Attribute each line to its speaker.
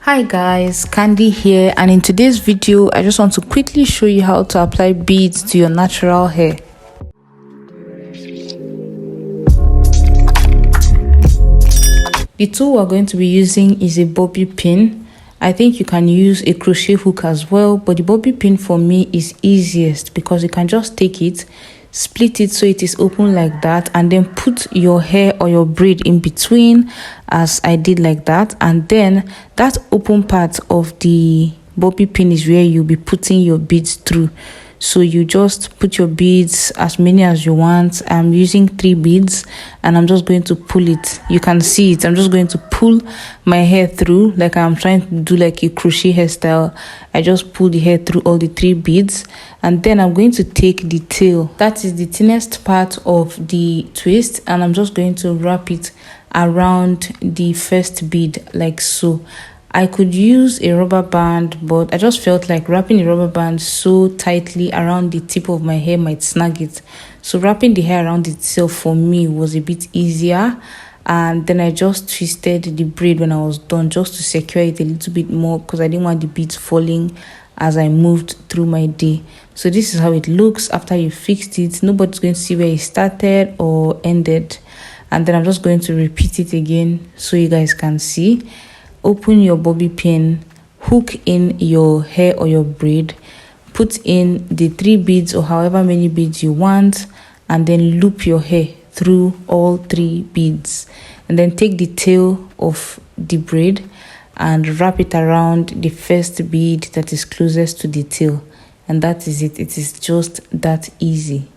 Speaker 1: Hi guys, Candy here, and in today's video I just want to quickly show you how to apply beads to your natural hair. The tool we're going to be using is a bobby pin. I think you can use a crochet hook as well, but the bobby pin for me is easiest because you can just take it, split it so it is open like that, and then put your hair or your braid in between as I did like that, and then that open part of the bobby pin is where you'll be putting your beads through. So you just put your beads as many as you want. I'm using 3 beads and I'm just going to pull it. You can see it. I'm just going to pull my hair through like I'm trying to do like a crochet hairstyle. I just pull the hair through all the 3 beads, and then I'm going to take the tail. That is the thinnest part of the twist, and I'm just going to wrap it around the first bead like so. I could use a rubber band, but I just felt like wrapping a rubber band so tightly around the tip of my hair might snag it. So wrapping the hair around itself for me was a bit easier. And then I just twisted the braid when I was done just to secure it a little bit more because I didn't want the beads falling as I moved through my day. So this is how it looks after you fixed it. Nobody's going to see where it started or ended. And then I'm just going to repeat it again so you guys can see. Open your bobby pin, hook in your hair or your braid, put in the 3 beads or however many beads you want, and then loop your hair through all 3 beads. And then take the tail of the braid and wrap it around the first bead that is closest to the tail. And that is it. It is just that easy.